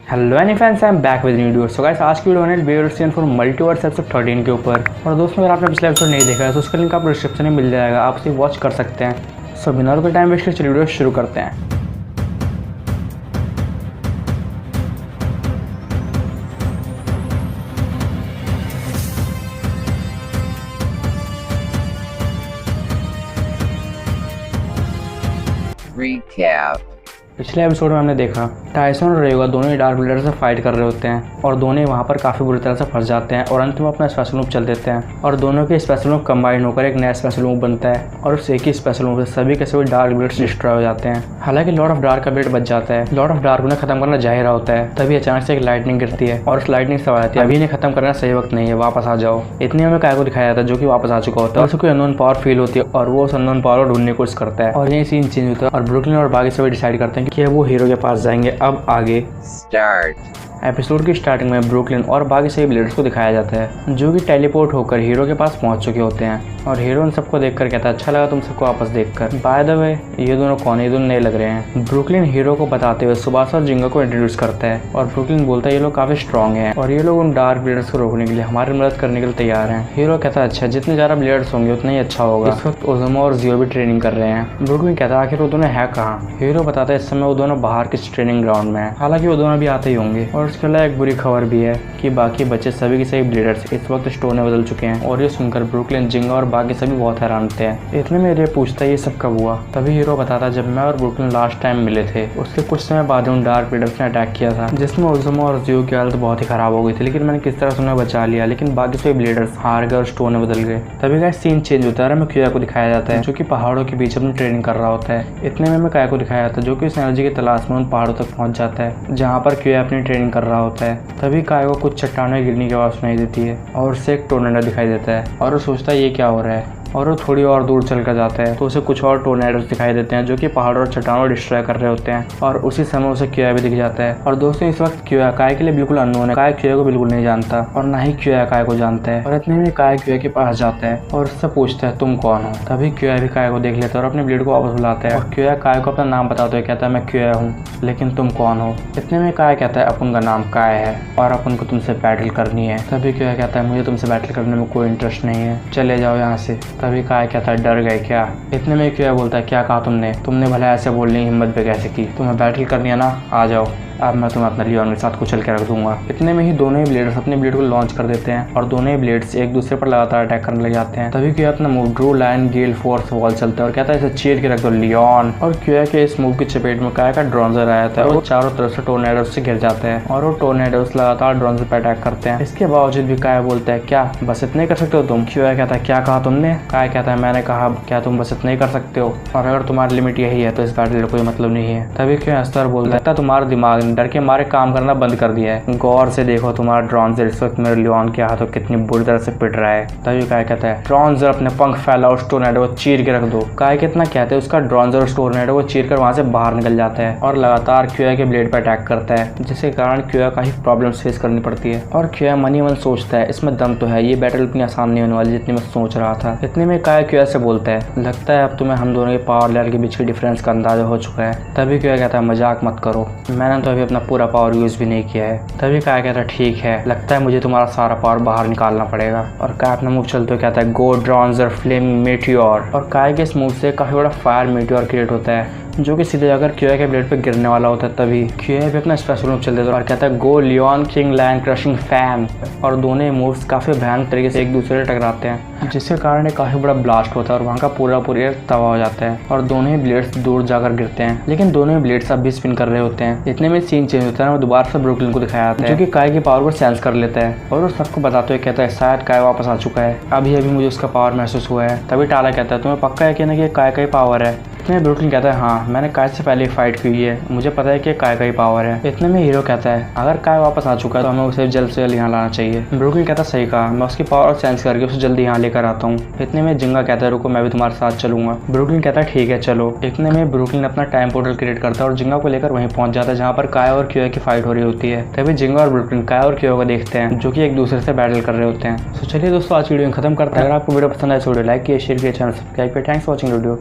Hello any fans, I am back with new video. So guys, आज की video है बेयरसियन for multiverse episode 13 के ऊपर। और दोस्तों, अगर आपने पिछला एपिसोड नहीं देखा है तो उसका लिंक आपको डिस्क्रिप्शन में मिल जाएगा, आप उसे वॉच कर सकते हैं। सो बिना कोई टाइम वेस्ट करके वीडियो शुरू करते हैं। Recap. पिछले एपिसोड में हमने देखा टाइसन और रेगा दोनों ही डार्क ब्लेडर से फाइट कर रहे होते हैं और दोनों ही वहाँ पर काफ़ी बुरी तरह से फंस जाते हैं और अंत में अपना स्पेशल मूव चल देते हैं और दोनों के स्पेशल मूव कंबाइन होकर एक नया स्पेशल मूव बनता है और उस एक ही स्पेशल मूव से सभी के सभी डार्क ब्लेड्स डिस्ट्रॉय हो जाते हैं। हालांकि लॉर्ड ऑफ डार्क का ब्लेड बच जाता है। लॉर्ड ऑफ डार्क उन्हें खत्म करना जाहिर होता है, तभी अचानक से एक लाइटनिंग गिरती है और उस लाइटनिंग से आती है, अभी इन्हें खत्म करना सही वक्त नहीं है, वापस आ जाओ। इतने में काय को दिखाया जाता है जो कि वापस आ चुका होता है और उसे कोई अननोन पावर फील होती है और वो उस अननोन पावर को ढूंढने की कोशिश करता है और यही सीन चेंज होता है और ब्रुकलिन और बाकी सभी डिसाइड करते हैं कि वो हीरो के पास जाएंगे। अब आगे Start. एपिसोड की स्टार्टिंग में ब्रुकलिन और बाकी सभी ब्लेडर्स को दिखाया जाता है जो कि टेलीपोर्ट होकर हीरो के पास पहुंच चुके होते हैं और हीरो उन सबको देखकर कहता है, अच्छा लगा तुम सबको वापस देखकर। बाय द वे, ये दोनों कौन है? ये दोनों नए लग रहे हैं। ब्रुकलिन हीरो को बताते हुए सुबासा और जिंगा को इंट्रोड्यूस करता है और ब्रुकलिन बोलता है ये लोग काफी स्ट्रॉन्ग हैं और ये लोग उन डार्क ब्लेडर्स को रोकने के लिए हमारी मदद करने के लिए तैयार हैं। हीरो कहता है, अच्छा, जितने ज़्यादा ब्लेडर्स होंगे उतना ही अच्छा होगा। इस वक्त ओज़ोमा और जियो भी ट्रेनिंग कर रहे हैं। ब्रुकलिन कहता है, आखिर वो दोनों है कहाँ? हीरो बताता है, इस समय वो दोनों बाहर किस ट्रेनिंग ग्राउंड में है। हालांकि वो दोनों भी आते ही होंगे। और उसके अलावा एक बुरी खबर भी है कि बाकी बच्चे सभी के सभी ब्लेडर्स इस वक्त स्टोन में बदल चुके हैं और ये सुनकर ब्रुकलिन, जिंगा और बाकी सभी बहुत हैरान थे। इतने में रे पूछता है ये सब कब हुआ? तभी हीरो बताता है, जब मैं और ब्रुकलिन लास्ट टाइम मिले थे उसके कुछ समय बाद उन डार्क ब्लेडर्स ने अटैक किया था जिसमें ओज़ोमा और जियो की हालत बहुत ही खराब हो गई थी, लेकिन मैंने किस तरह से उन्हें बचा लिया। लेकिन बाकी सभी ब्लेडर्स हार गए और स्टोन में बदल गए। तभी का सीन चेंज होता है, हमें क्यूया को दिखाया जाता है जो कि पहाड़ों के बीच अपनी ट्रेनिंग कर रहा होता है। इतने में हमें काय को दिखाया जाता है जो कि उस एनर्जी की तलाश में उन पहाड़ों तक पहुंच जाता है जहाँ पर क्यूया अपनी ट्रेनिंग कर रहा होता है। तभी काय को कुछ चट्टानें गिरने की आवाज़ सुनाई देती है और उससे एक टोर्नेडो दिखाई देता है और वो सोचता है ये क्या हो रहा है और वो थोड़ी और दूर चल कर जाता है तो उसे कुछ और टोर्नेडोस दिखाई देते हैं जो कि पहाड़ों और चट्टानों को डिस्ट्रॉय कर रहे होते हैं और उसी समय उसे क्यूया भी दिख जाता है। और दोस्तों, इस वक्त क्यूया काय के लिए बिल्कुल अननोन है। काय क्यूया को बिल्कुल नहीं जानता और ना ही क्यूया काय को जानता है। और इतने में काय क्यूया के पास जाता है और उससे पूछता है, तुम कौन हो? तभी क्यूया भी काय को देख लेता है और अपने ब्लेड को वापस बुलाता है और क्यूया काय को अपना नाम बताते हुए कहता है, मैं क्यूया हूँ, लेकिन तुम कौन हो? इतने में काय कहता है, अपन का नाम काय है और अपन को तुमसे बैटल करनी है। तभी क्यूया कहता है, मुझे तुमसे बैटल करने में कोई इंटरेस्ट नहीं है, चले जाओ यहाँ से। तभी काय कहता है, डर गए क्या? इतने में क्यूया बोलता है, क्या कहा तुमने भला ऐसे बोलने की हिम्मत पे कैसे की? तुम्हें बैटल करनी है ना, आ जाओ, अब मैं तुम्हें अपना लियोन के साथ कुचल के रख दूंगा। इतने में ही दोनों ही ब्लेडर्स अपने ब्लेड को लॉन्च कर देते हैं और दोनों ही ब्लेड्स एक दूसरे पर लगातार अटैक करने लग जाते हैं। तभी क्यूया अपना मूव ड्रू लाइन गेल फोर्स वॉल चलता है और कहता है, इसे चीर के रख दो लियोन। और क्यूया के इस मूव की चपेट में काय का ड्रोनजर आया था और वो चारों तरफ से टोर्नेडोस से घिर जाते हैं और वो टोर्नेडोस लगातार ड्रोनजर पर अटैक करते हैं। इसके बावजूद भी काय बोलता है, क्या बस इतने कर सकते हो तुम? क्यूया कहता है, क्या कहा तुमने? काय कहता है, मैंने कहा क्या तुम बस इतने ही कर सकते हो? और अगर तुम्हारी लिमिट यही है तो इस बैटल का कोई मतलब नहीं है। तभी क्यूया हंसता बोलता है, तुम्हारा दिमाग ने डर के मारे काम करना बंद कर दिया है। गौर से देखो, तुम्हारा ड्रोनजर इस वक्त मेरे लियोन के हाथों कितनी बुरी तरह से पिट रहा है। तभी काय कहता है, ड्रोनजर अपने पंख फैला और उस टोर्नेडो को चीर के रख दो। काय कितना कहते हैं, उसका ड्रोनजर उस टोर्नेडो को चीर कर वहां से बाहर निकल जाता है और लगातार क्यूया के ब्लेड पर अटैक करता है, जिसके कारण क्यूया काफी प्रॉब्लम फेस करनी पड़ती है। और क्यूया मनी मन सोचता है, इसमें दम तो है, ये बैटल उतनी आसान नहीं होने वाली जितनी मैं सोच रहा था। इतने में काय क्यूया से बोलता है, लगता है अब तुम्हें हम दोनों के पावर लेवल के बीच के डिफरेंस का अंदाजा हो चुका है। तभी क्यूया कहता है, मजाक मत करो, मैंने तो अभी अपना पूरा पावर यूज भी नहीं किया है। तभी काय कहता है, ठीक है, लगता है मुझे तुम्हारा सारा पावर बाहर निकालना पड़ेगा। और काय अपना मूव चलते हुए कहता है, गो ड्रोनजर फ्लेमिंग मेटियोर। और काय के इस मूव से काफी बड़ा फायर मेटियोर क्रिएट होता है जो कि सीधे जाकर क्यूया के ब्लेड पे गिरने वाला होता है। तभी क्यूया भी अपना स्पेशल मूव चल देता है और कहता है, go Leon king lion crushing fam. और दोनों ही मूव्स काफी भयानक तरीके से एक दूसरे से टकराते हैं जिसके कारण एक काफी बड़ा ब्लास्ट होता है और वहाँ का पूरा तबाह हो जाता है और दोनों ही ब्लेड्स दूर जाकर गिरते हैं। लेकिन दोनों ही ब्लेड्स अब भी स्पिन कर रहे होते हैं। इतने में सीन चेंज होता है, वो दोबारा से ब्रुकलिन को दिखाया जाता है जो कि काय की पावर को सेंस कर लेता है और वो सबको बताते हुए कहता है, शायद काय वापस आ चुका है, अभी अभी मुझे उसका पावर महसूस हुआ है। तभी टाला कहता है, तुम्हें पक्का यकीन है कि काय का ही पावर है? इतने ब्रुकलिन कहता है, हाँ, मैंने काय से पहले फाइट की है, मुझे पता है कि काय का ही पावर है। इतने में हीरो कहता है, अगर काय वापस आ चुका है तो हमें उसे जल्द से जल्द यहाँ लाना चाहिए। ब्रुकलिन कहता है, सही कहा, मैं उसकी पावर सेंस करके उसे जल्दी यहाँ लेकर आता हूँ। इतने में जिंगा कहता है, रुको, मैं भी तुम्हारे साथ चलूंगा। ब्रुकलिन कहता है, ठीक है, चलो। इतने में ब्रुकलिन अपना टाइम पोर्टल क्रिएट करता है और जिंगा को लेकर वहीं पहुंच जाता है जहाँ पर काय और क्यूया की फाइट हो रही होती है। तभी जिंगा और ब्रुकलिन काय और क्यूया को देखते हैं जो कि एक दूसरे से बैटल कर रहे होते हैं। तो चलिए दोस्तों, आज वीडियो खत्म करते हैं। अगर आपको वीडियो पसंद आए तो वीडियो लाइक किए, शेयर किए, चैनल सब्सक्राइब किए। Thanks for watching video.